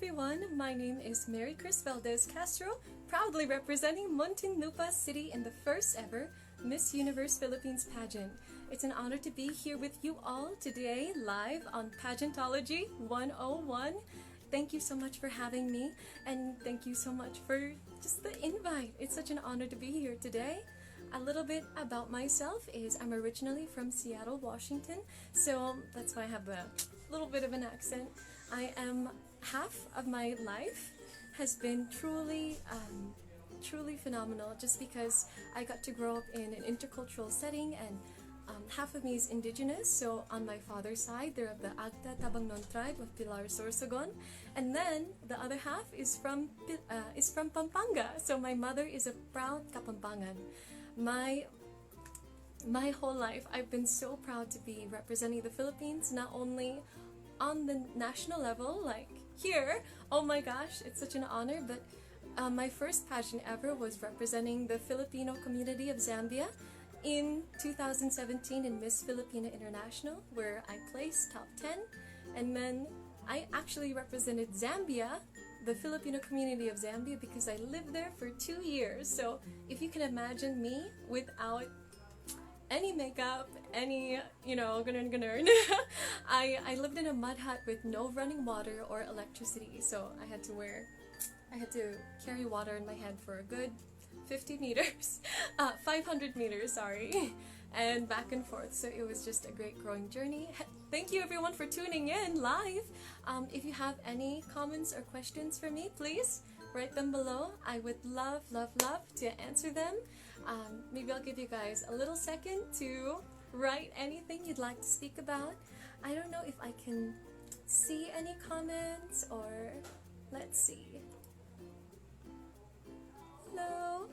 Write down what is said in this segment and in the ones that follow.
everyone, my name is Maricres Valdez Castro, proudly representing Muntinlupa City in the first ever Miss Universe Philippines pageant. It's an honor to be here with you all today, live on Pageantology 101. Thank you so much for having me, and thank you so much for just the invite. It's such an honor to be here today. A little bit about myself is I'm originally from Seattle, Washington, so that's why I have a little bit of an accent. I am half of my life has been truly phenomenal, just because I got to grow up in an intercultural setting, and half of me is indigenous. So on my father's side, they're of the Agta Tabangnon tribe of Pilar Sorsogon, and then the other half is from Pampanga. So my mother is a proud Kapampangan. My whole life, I've been so proud to be representing the Philippines, not only on the national level, like here, oh my gosh, it's such an honor, but my first pageant ever was representing the Filipino community of Zambia in 2017 in Miss Filipina International, where I placed top 10, and then I actually represented Zambia, the Filipino community of Zambia, because I lived there for 2 years. So if you can imagine me without any makeup, any, ganun. I lived in a mud hut with no running water or electricity, so I had to carry water in my head for a good 50 meters, 500 meters, sorry, and back and forth. So it was just a great growing journey. Thank you everyone for tuning in live. If you have any comments or questions for me, please write them below. I would love to answer them. Maybe I'll give you guys a little second to write anything you'd like to speak about. I don't know if I can see any comments, or let's see. Hello.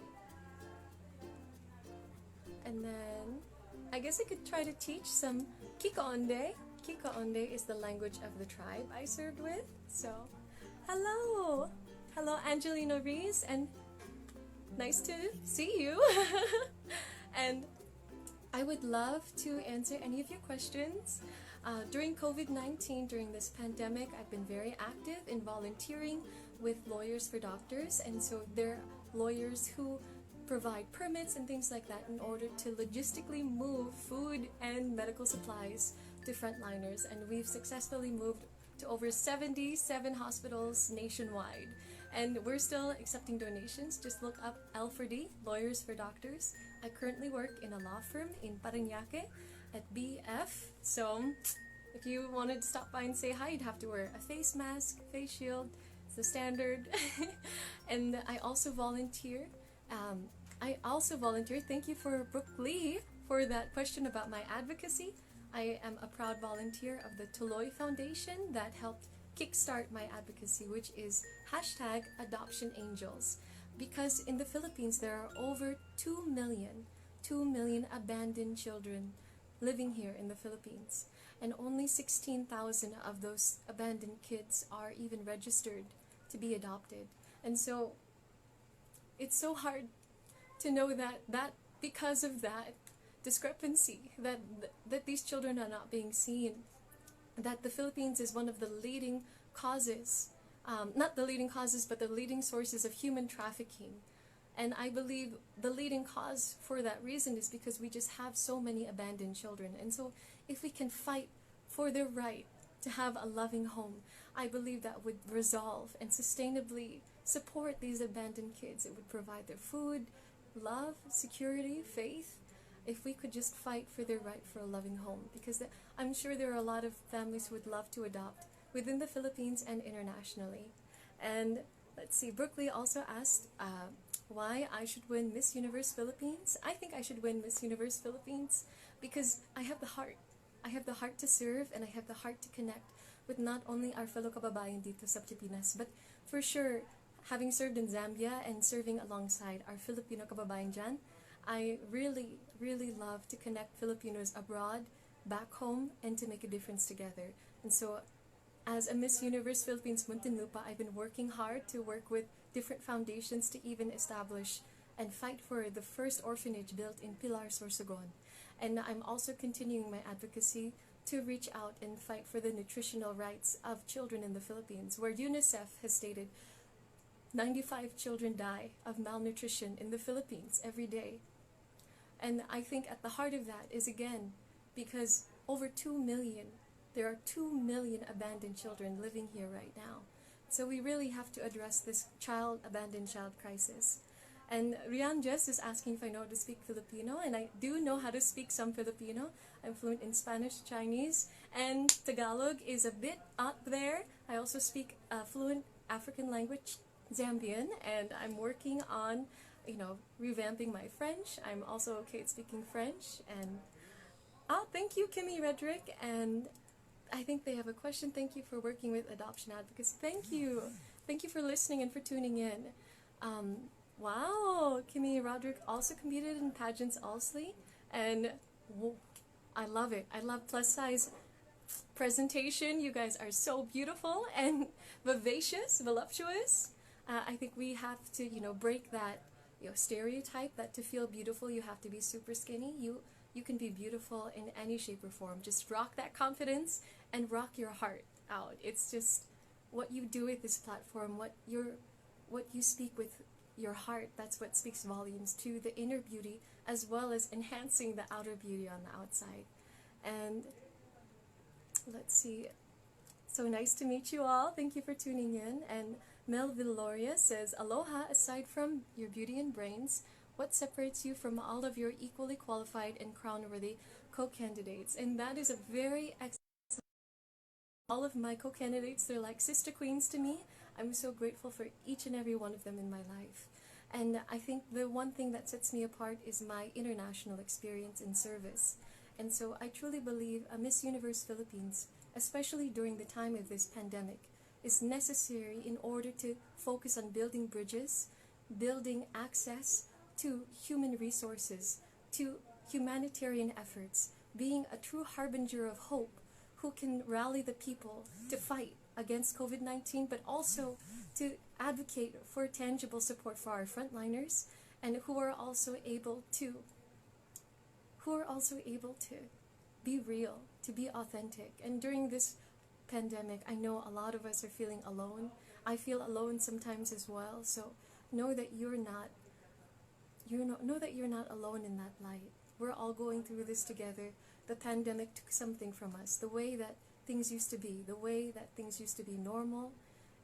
And then I guess I could try to teach some Kikaonde. Kikaonde is the language of the tribe I served with. So hello Angelino Rees, and nice to see you. And I would love to answer any of your questions. During COVID-19, during this pandemic, I've been very active in volunteering with Lawyers for Doctors, and so they're lawyers who provide permits and things like that in order to logistically move food and medical supplies to frontliners, and we've successfully moved to over 77 hospitals nationwide. And we're still accepting donations. Just look up L4D, Lawyers for Doctors. I currently work in a law firm in Parañaque at BF. So if you wanted to stop by and say hi, you'd have to wear a face mask, face shield. It's the standard. And I also volunteer. Thank you for Brooke Lee for that question about my advocacy. I am a proud volunteer of the Tuloy Foundation that helped kickstart my advocacy, which is #AdoptionAngels, because in the Philippines there are over 2 million abandoned children living here in the Philippines, and only 16,000 of those abandoned kids are even registered to be adopted. And so it's so hard to know that because of that discrepancy, that these children are not being seen, that the Philippines is one of the leading causes, not the leading causes, but the leading sources of human trafficking. And I believe the leading cause for that reason is because we just have so many abandoned children. And so if we can fight for their right to have a loving home, I believe that would resolve and sustainably support these abandoned kids. It would provide their food, love, security, faith, if we could just fight for their right for a loving home. Because I'm sure there are a lot of families who would love to adopt within the Philippines and internationally. And let's see, Brooklyn also asked why I should win Miss Universe Philippines. I think I should win Miss Universe Philippines because I have the heart. I have the heart to serve, and I have the heart to connect with not only our fellow kababayan dito sa Pilipinas, but for sure, having served in Zambia and serving alongside our Filipino kababayan dyan, I really love to connect Filipinos abroad, back home, and to make a difference together. And so, as a Miss Universe Philippines Muntinlupa, I've been working hard to work with different foundations to even establish and fight for the first orphanage built in Pilar Sorsogon. And I'm also continuing my advocacy to reach out and fight for the nutritional rights of children in the Philippines, where UNICEF has stated 95 children die of malnutrition in the Philippines every day. And I think at the heart of that is, again, because over 2 million, there are 2 million abandoned children living here right now. So we really have to address this abandoned child crisis. And Rian Jess is asking if I know how to speak Filipino, and I do know how to speak some Filipino. I'm fluent in Spanish, Chinese, and Tagalog is a bit up there. I also speak fluent African language, Zambian, and I'm working on, revamping my French. I'm also okay at speaking French. And thank you, Kimmy Redrick, and I think they have a question. Thank you for working with adoption advocates. Thank you for listening and for tuning in. Wow, Kimmy Roderick also competed in Pageants also, and I love it. I love plus size presentation. You guys are so beautiful and vivacious, voluptuous. I think we have to, break that, stereotype that to feel beautiful you have to be super skinny. You can be beautiful in any shape or form. Just rock that confidence and rock your heart out. It's just what you do with this platform, what you speak with your heart, that's what speaks volumes to the inner beauty as well as enhancing the outer beauty on the outside. And let's see. So nice to meet you all. Thank you for tuning in. And Mel Villoria says, aloha, aside from your beauty and brains, what separates you from all of your equally qualified and crown-worthy co-candidates? And that is a very excellent. All of my co-candidates, they're like sister queens to me. I'm so grateful for each and every one of them in my life. And I think the one thing that sets me apart is my international experience in service. And so I truly believe a Miss Universe Philippines, especially during the time of this pandemic, is necessary in order to focus on building bridges, building access to human resources, to humanitarian efforts, being a true harbinger of hope who can rally the people to fight against COVID-19, but also to advocate for tangible support for our frontliners, and who are also able to be real, to be authentic. And during this pandemic, I know a lot of us are feeling alone. I feel alone sometimes as well. So know that you're not alone in that light. We're all going through this together. The pandemic took something from us. The way that things used to be, the way that things used to be normal,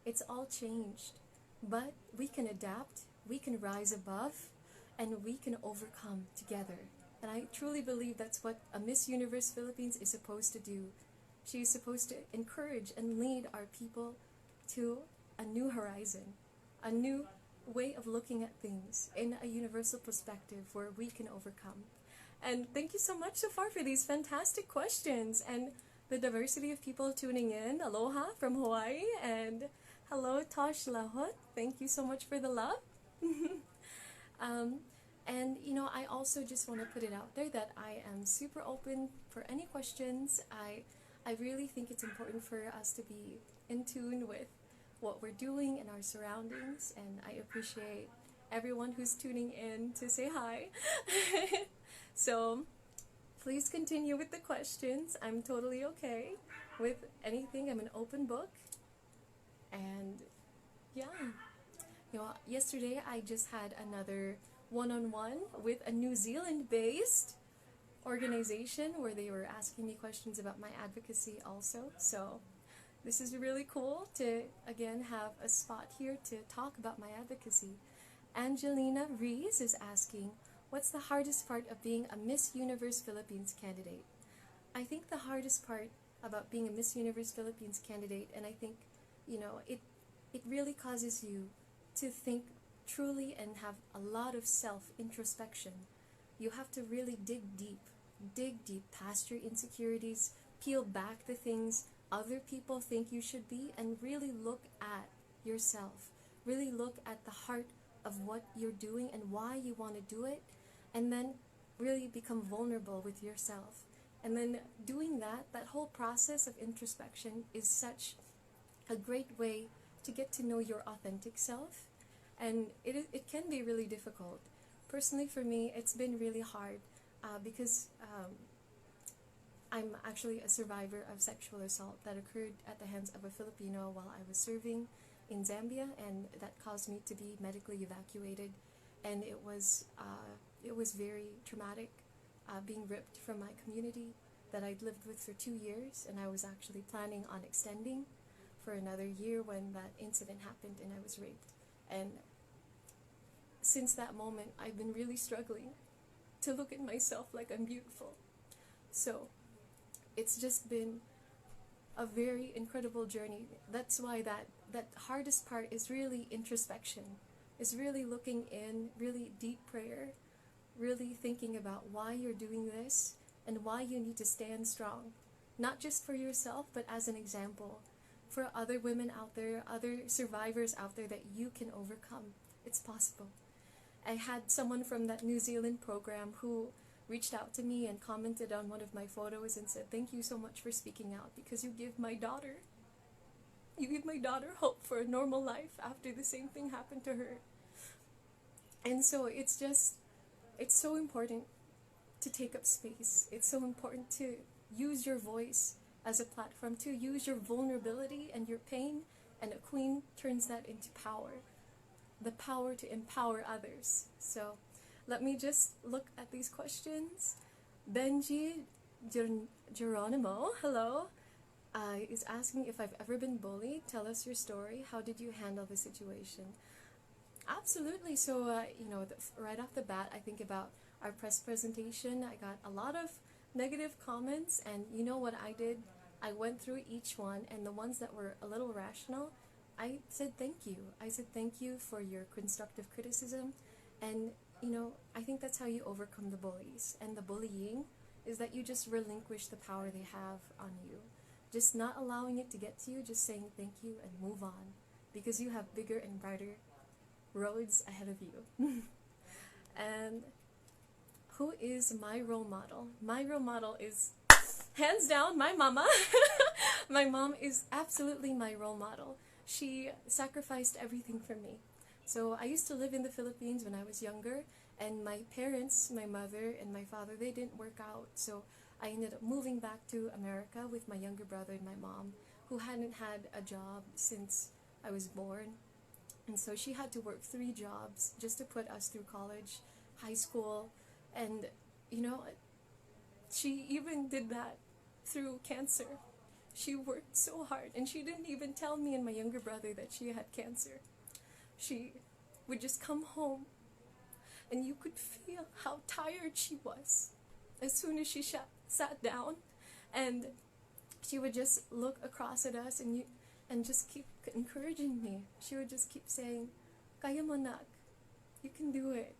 it's all changed. But we can adapt, we can rise above, and we can overcome together. And I truly believe that's what a Miss Universe Philippines is supposed to do. She is supposed to encourage and lead our people to a new horizon, a new way of looking at things in a universal perspective where we can overcome. And thank you so much so far for these fantastic questions and the diversity of people tuning in. Aloha from Hawaii, and hello Tosh Lahot. Thank you so much for the love. And I also just want to put it out there that I am super open for any questions. I really think it's important for us to be in tune with what we're doing and our surroundings, and I appreciate everyone who's tuning in to say hi. So please continue with the questions. I'm totally okay with anything. I'm an open book. And yeah, yesterday I just had another one-on-one with a New Zealand-based organization where they were asking me questions about my advocacy also. So this is really cool to, again, have a spot here to talk about my advocacy. Angelina Rees is asking, what's the hardest part of being a Miss Universe Philippines candidate? I think the hardest part about being a Miss Universe Philippines candidate, and I think, it really causes you to think truly and have a lot of self-introspection. You have to really dig deep past your insecurities, peel back the things other people think you should be, and really look at yourself. Really look at the heart of what you're doing and why you want to do it, and then really become vulnerable with yourself. And then doing that whole process of introspection is such a great way to get to know your authentic self. And it can be really difficult. Personally for me, it's been really hard because I'm actually a survivor of sexual assault that occurred at the hands of a Filipino while I was serving in Zambia, and that caused me to be medically evacuated. And it was very traumatic, being ripped from my community that I'd lived with for 2 years, and I was actually planning on extending for another year when that incident happened and I was raped. And since that moment, I've been really struggling to look at myself like I'm beautiful. So it's just been a very incredible journey. That's why that hardest part is really introspection, is really looking in, really deep prayer, really thinking about why you're doing this and why you need to stand strong, not just for yourself, but as an example for other women out there, other survivors out there, that you can overcome. It's possible. I had someone from that New Zealand program who reached out to me and commented on one of my photos and said, "Thank you so much for speaking out, because you give my daughter hope for a normal life after the same thing happened to her." And so it's so important to take up space. It's so important to use your voice as a platform, to use your vulnerability and your pain, and a queen turns that into power, the power to empower others. So let me just look at these questions. Benji Geronimo, hello, is asking if I've ever been bullied. Tell us your story. How did you handle the situation? Absolutely. So, right off the bat, I think about our press presentation. I got a lot of negative comments, and you know what I did? I went through each one, and the ones that were a little rational, I said thank you. I said thank you for your constructive criticism, and I think that's how you overcome the bullies. And the bullying is that you just relinquish the power they have on you. Just not allowing it to get to you, just saying thank you and move on, because you have bigger and brighter roads ahead of you. And who is my role model? My role model is, hands down, my mama. My mom is absolutely my role model. She sacrificed everything for me. So I used to live in the Philippines when I was younger, and my parents, my mother and my father, they didn't work out. So I ended up moving back to America with my younger brother and my mom, who hadn't had a job since I was born. And so she had to work 3 jobs just to put us through college, high school, and she even did that through cancer. She worked so hard, and she didn't even tell me and my younger brother that she had cancer. She would just come home, and you could feel how tired she was as soon as she sat down, and she would just look across at us and just keep encouraging me. She would just keep saying, "Kaya mo nak, you can do it."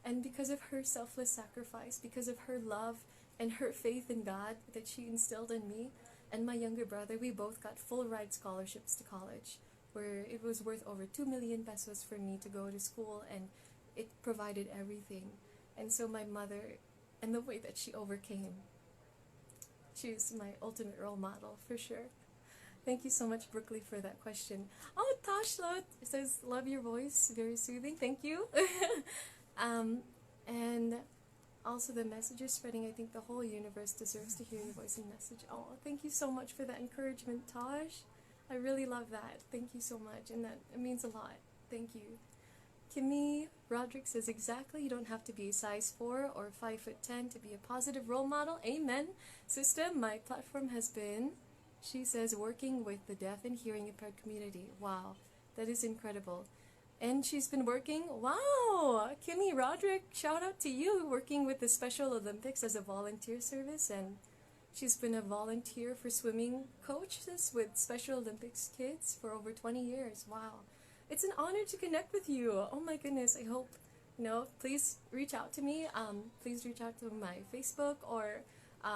And because of her selfless sacrifice, because of her love and her faith in God that she instilled in me and my younger brother, we both got full ride scholarships to college, where it was worth over 2 million pesos for me to go to school, and it provided everything. And so my mother, and the way that she overcame, she's my ultimate role model for sure. Thank you so much, Brooklyn, for that question. Oh, Tashlot says, "Love your voice, very soothing." Thank you. And also the message you're spreading, I think the whole universe deserves to hear your voice and message. Oh, thank you so much for that encouragement, Tosh. I really love that. Thank you so much, and it means a lot. Thank you. Kimmy Roderick says, "Exactly, you don't have to be a size 4 or 5'10" to be a positive role model." Amen. Sister, my platform has been, she says, working with the deaf and hearing impaired community. Wow, that is incredible. And she's been working, wow, Kimmy Roderick, shout out to you, working with the Special Olympics as a volunteer service, and she's been a volunteer for swimming coaches with Special Olympics kids for over 20 years. Wow. It's an honor to connect with you. Oh my goodness, I hope, please reach out to me. Please reach out to my Facebook or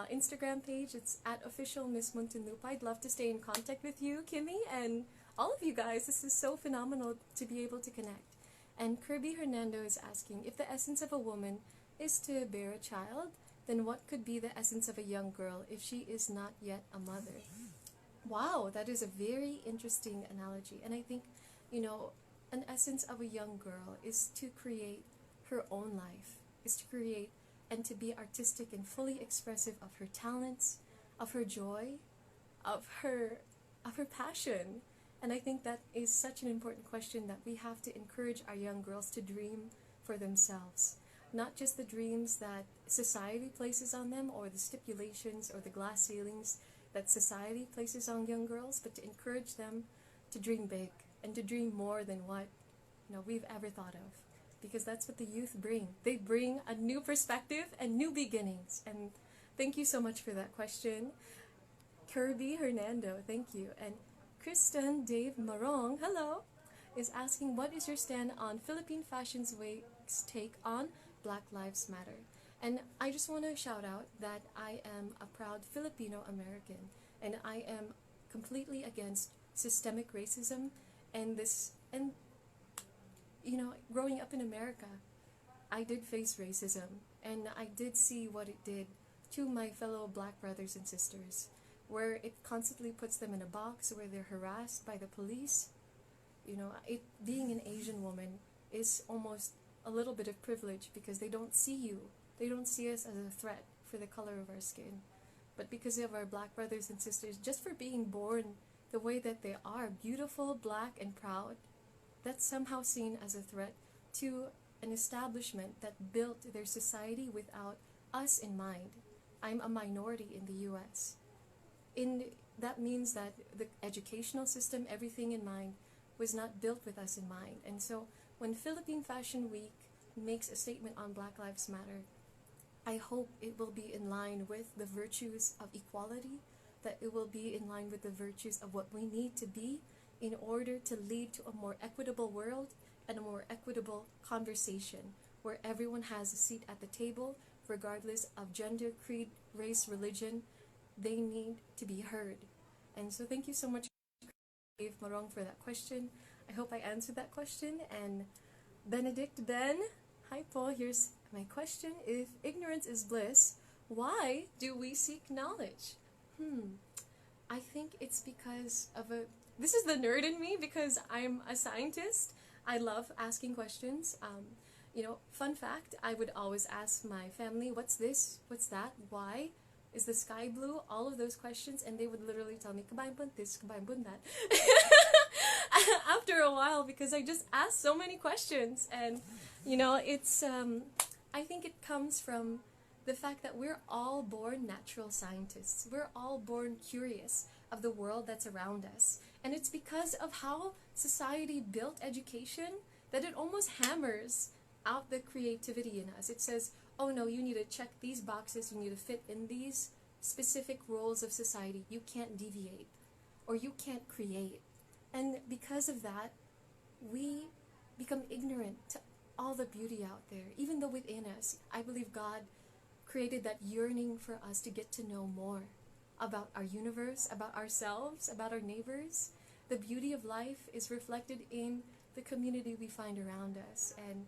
Instagram page. It's @officialmissmuntinlupa. I'd love to stay in contact with you, Kimmy, and all of you guys. This is so phenomenal to be able to connect. And Kirby Hernando is asking, if the essence of a woman is to bear a child, then what could be the essence of a young girl if she is not yet a mother? Wow, that is a very interesting analogy. And I think, an essence of a young girl is to create her own life, is to create and to be artistic and fully expressive of her talents, of her joy, of her passion. And I think that is such an important question, that we have to encourage our young girls to dream for themselves. Not just the dreams that society places on them, or the stipulations or the glass ceilings that society places on young girls, but to encourage them to dream big and to dream more than what we've ever thought of. Because that's what the youth bring. They bring a new perspective and new beginnings. And thank you so much for that question. Kirby Hernando, thank you. And Kristen Dave Marong, hello, is asking, what is your stand on Philippine Fashion Week's take on Black Lives Matter? And I just want to shout out that I am a proud Filipino American, and I am completely against systemic racism and growing up in America, I did face racism, and I did see what it did to my fellow black brothers and sisters, where it constantly puts them in a box where they're harassed by the police. Being an Asian woman is almost a little bit of privilege, because they don't see you. They don't see us as a threat for the color of our skin. But because of our black brothers and sisters, just for being born the way that they are, beautiful, black, and proud, that's somehow seen as a threat to an establishment that built their society without us in mind. I'm a minority in the US. That means that the educational system, everything in mind, was not built with us in mind. And so when Philippine Fashion Week makes a statement on Black Lives Matter, I hope it will be in line with the virtues of equality, that it will be in line with the virtues of what we need to be in order to lead to a more equitable world and a more equitable conversation, where everyone has a seat at the table, regardless of gender, creed, race, religion. They need to be heard. And so thank you so much, Dave Marong, for that question. I hope I answered that question. And Benedict Ben, hi Paul, here's my question. If ignorance is bliss, why do we seek knowledge? I think it's because of this is the nerd in me, because I'm a scientist. I love asking questions. Fun fact, I would always ask my family, what's this? What's that? Why? Is the sky blue? All of those questions, and they would literally tell me, kabayan bun this, kabayan bun that. After a while, because I just asked so many questions, and it's I think it comes from the fact that we're all born natural scientists. We're all born curious of the world that's around us, and it's because of how society built education that it almost hammers out the creativity in us. It says, oh no, you need to check these boxes, you need to fit in these specific roles of society, you can't deviate, or you can't create. And because of that, we become ignorant to all the beauty out there, even though within us, I believe God created that yearning for us to get to know more about our universe, about ourselves, about our neighbors. The beauty of life is reflected in the community we find around us, and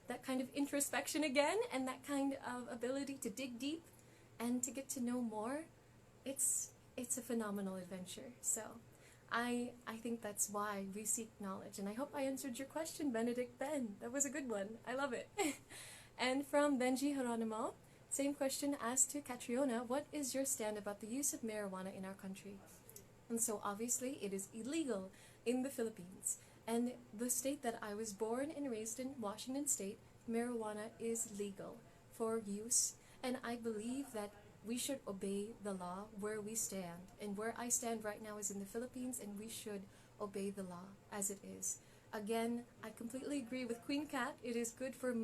that kind of introspection again, and that kind of ability to dig deep and to get to know more, it's a phenomenal adventure. So I think that's why we seek knowledge. And I hope I answered your question, Benedict Ben. That was a good one. I love it. And from Benji Geronimo, same question asked to Catriona, what is your stand about the use of marijuana in our country? And so obviously it is illegal in the Philippines. And the state that I was born and raised in, Washington State, marijuana is legal for use. And I believe that we should obey the law where we stand. And where I stand right now is in the Philippines, and we should obey the law as it is. Again, I completely agree with Queen Cat. It is good for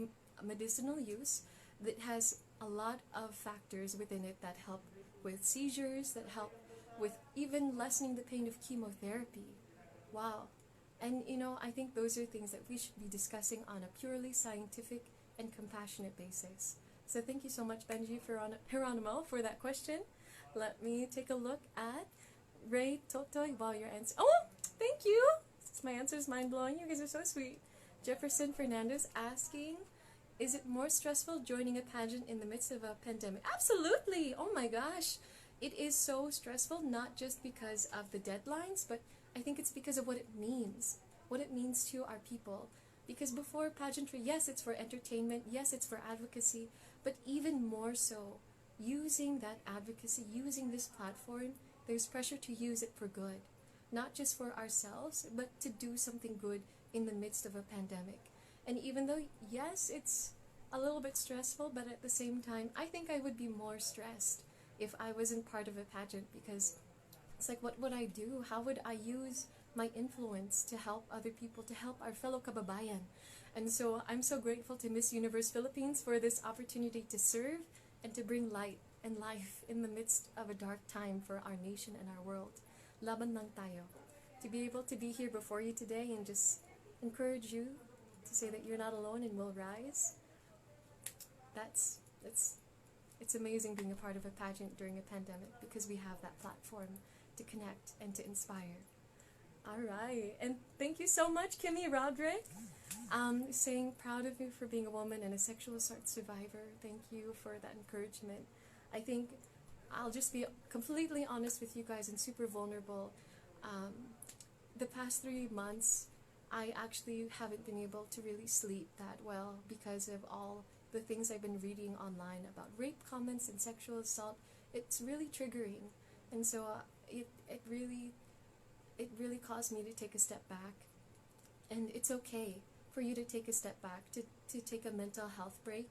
medicinal use. It has a lot of factors within it that help with seizures, that help with even lessening the pain of chemotherapy. Wow. And I think those are things that we should be discussing on a purely scientific and compassionate basis. So thank you so much, Benji Geronimo, for that question. Let me take a look at Ray Totoy while your answer. Oh, thank you. My answer is mind-blowing. You guys are so sweet. Jefferson Fernandez asking, is it more stressful joining a pageant in the midst of a pandemic? Absolutely. Oh my gosh. It is so stressful, not just because of the deadlines, but I think it's because of what it means to our people. Because before pageantry, yes, it's for entertainment, yes, it's for advocacy, but even more so, using that advocacy, using this platform, there's pressure to use it for good, not just for ourselves, but to do something good in the midst of a pandemic. And even though, yes, it's a little bit stressful, but at the same time, I think I would be more stressed if I wasn't part of a pageant, because it's like, what would I do? How would I use my influence to help other people, to help our fellow kababayan? And so I'm so grateful to Miss Universe Philippines for this opportunity to serve and to bring light and life in the midst of a dark time for our nation and our world. Laban lang tayo. To be able to be here before you today and just encourage you to say that you're not alone and will rise. It's amazing being a part of a pageant during a pandemic, because we have that platform to connect and to inspire. All right, and thank you so much, Kimmy Roderick. Saying proud of you for being a woman and a sexual assault survivor. Thank you for that encouragement. I think I'll just be completely honest with you guys and super vulnerable. The past 3 months, I actually haven't been able to really sleep that well because of all the things I've been reading online about rape comments and sexual assault. It's really triggering, and so it really caused me to take a step back. And it's okay for you to take a step back, to take a mental health break,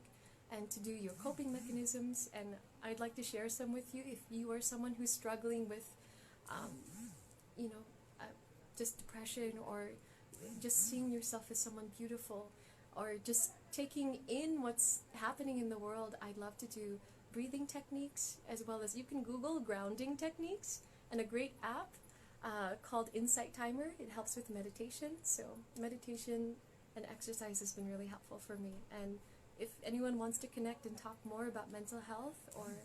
and to do your coping mechanisms. And I'd like to share some with you if you are someone who's struggling with, just depression, or just seeing yourself as someone beautiful, or just taking in what's happening in the world. I'd love to do breathing techniques, as well as you can Google grounding techniques, and a great app called Insight Timer. It helps with meditation. So meditation and exercise has been really helpful for me. And if anyone wants to connect and talk more about mental health or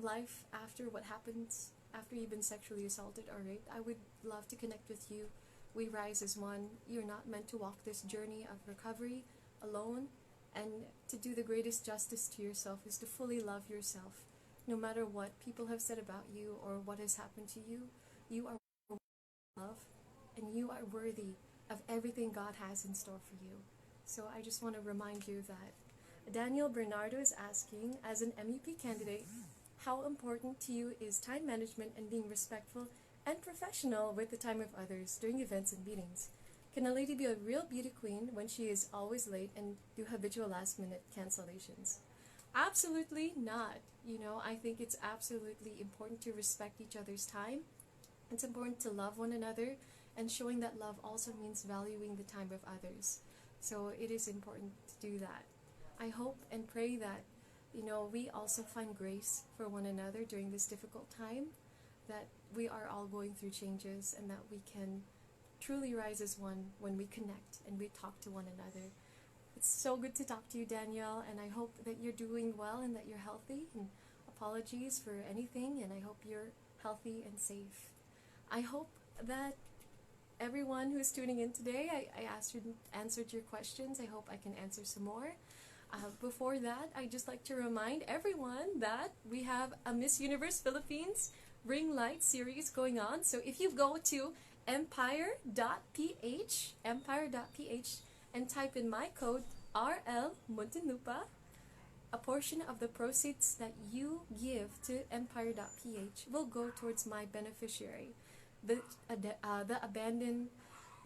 life after what happens after you've been sexually assaulted or raped, I would love to connect with you. We rise as one. You're not meant to walk this journey of recovery alone. And to do the greatest justice to yourself is to fully love yourself. No matter what people have said about you or what has happened to you, you are worthy of love, and you are worthy of everything God has in store for you. So I just want to remind you that Daniel Bernardo is asking, as an MUP candidate, how important to you is time management and being respectful and professional with the time of others during events and meetings? Can a lady be a real beauty queen when she is always late and do habitual last-minute cancellations? Absolutely not. I think it's absolutely important to respect each other's time. It's important to love one another, and showing that love also means valuing the time of others. So it is important to do that. I hope and pray that, we also find grace for one another during this difficult time, that we are all going through changes, and that we can truly rise as one when we connect and we talk to one another. It's so good to talk to you, Danielle, and I hope that you're doing well and that you're healthy, and apologies for anything, and I hope you're healthy and safe. I hope that everyone who's tuning in today, I answered your questions. I hope I can answer some more. Before that, I'd just like to remind everyone that we have a Miss Universe Philippines Ring Light series going on. So if you go to empire.ph, and type in my code RL Muntinlupa, a portion of the proceeds that you give to empire.ph will go towards my beneficiary, the abandoned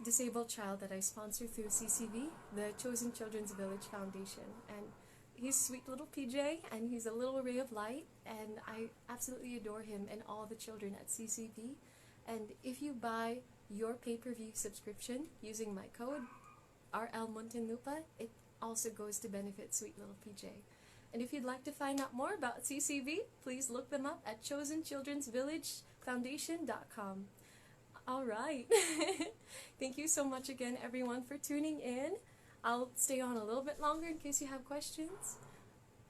disabled child that I sponsor through CCV, the Chosen Children's Village Foundation. And he's sweet little PJ, and he's a little ray of light, and I absolutely adore him and all the children at CCV. And if you buy your pay-per-view subscription using my code RL Muntinlupa, it also goes to benefit sweet little PJ. And if you'd like to find out more about CCV, please look them up at chosenchildrensvillagefoundation.com. All right. Thank you so much again, everyone, for tuning in. I'll stay on a little bit longer in case you have questions.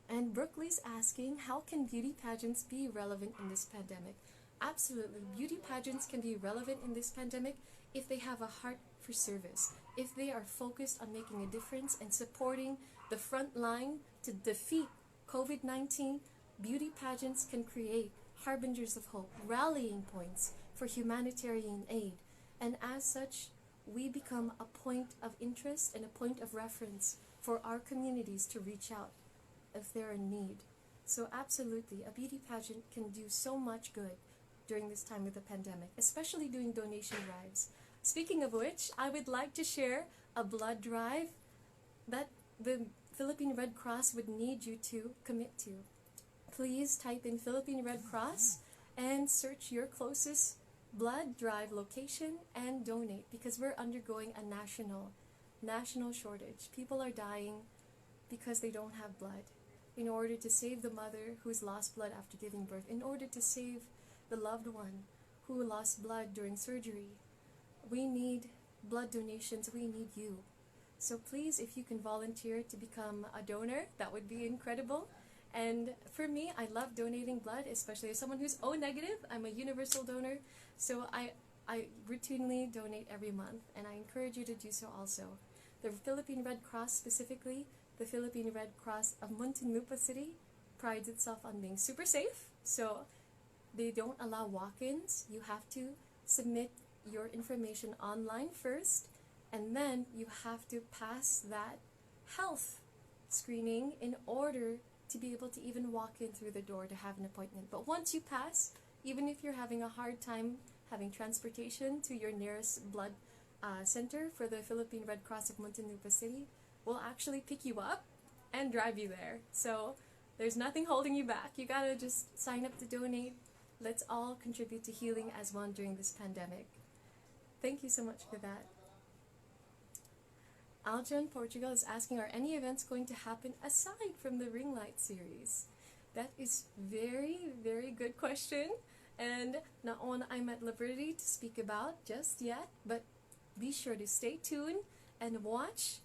And Brookley's asking, how can beauty pageants be relevant in this pandemic? Absolutely. Beauty pageants can be relevant in this pandemic if they have a heart for service, if they are focused on making a difference and supporting the front line to defeat COVID-19. Beauty pageants can create harbingers of hope, rallying points for humanitarian aid, and as such, we become a point of interest and a point of reference for our communities to reach out if they're in need. So absolutely, a beauty pageant can do so much good during this time of the pandemic, especially doing donation drives. Speaking of which, I would like to share a blood drive that the Philippine Red Cross would need you to commit to. Please type in Philippine Red Cross and search your closest blood drive location and donate, because we're undergoing a national shortage. People are dying because they don't have blood. In order to save the mother who's lost blood after giving birth, in order to save the loved one who lost blood during surgery, we need blood donations. We need you. So please, if you can volunteer to become a donor, that would be incredible. And for me, I love donating blood, especially as someone who's O negative. I'm a universal donor, so I routinely donate every month, and I encourage you to do so also. The Philippine Red Cross, specifically the Philippine Red Cross of Muntinlupa City, prides itself on being super safe. So they don't allow walk-ins. You have to submit your information online first, and then you have to pass that health screening in order to be able to even walk in through the door to have an appointment. But once you pass, even if you're having a hard time having transportation to your nearest blood center for the Philippine Red Cross of Muntinlupa City, we'll actually pick you up and drive you there. So there's nothing holding you back. You gotta just sign up to donate. Let's all contribute to healing as one during this pandemic. Thank you so much for that. Aljan, Portugal, is asking, are any events going to happen aside from the Ring Light series? That is very, very good question, and not one I'm at liberty to speak about just yet, but be sure to stay tuned and watch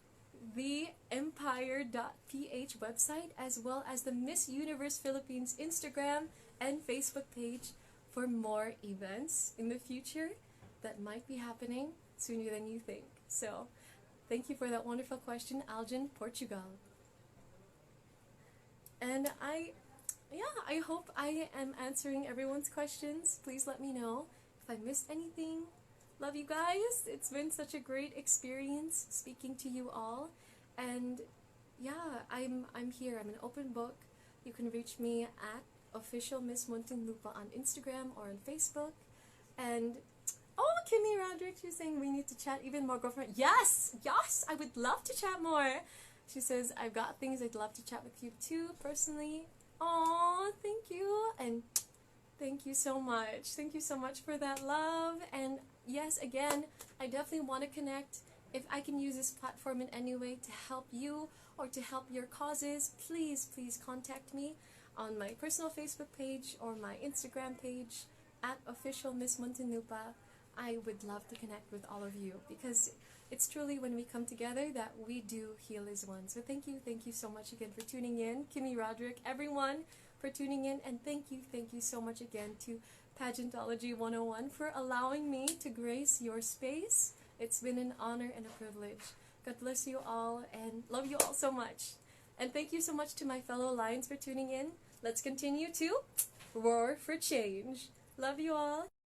the empire.ph website, as well as the Miss Universe Philippines Instagram and Facebook page for more events in the future that might be happening sooner than you think. So thank you for that wonderful question, Aljan, Portugal. And I hope I am answering everyone's questions. Please let me know if I missed anything. Love you guys. It's been such a great experience speaking to you all. And yeah, I'm here. I'm an open book. You can reach me at official Miss Muntinlupa on Instagram or on Facebook. And oh, Kimmy Roderick, she's saying we need to chat even more, girlfriend. Yes, I would love to chat more. She says, I've got things I'd love to chat with you too, personally. Oh, thank you. And thank you so much. Thank you so much for that love. And yes, again, I definitely want to connect. If I can use this platform in any way to help you or to help your causes, please contact me on my personal Facebook page or my Instagram page at official Miss Muntinlupa. I would love to connect with all of you, because it's truly when we come together that we do heal as one. So thank you so much again for tuning in. Kimmy Roderick, everyone, for tuning in, and thank you so much again to Pageantology 101 for allowing me to grace your space. It's been an honor and a privilege. God bless you all and love you all so much. And thank you so much to my fellow Lions for tuning in. Let's continue to roar for change. Love you all.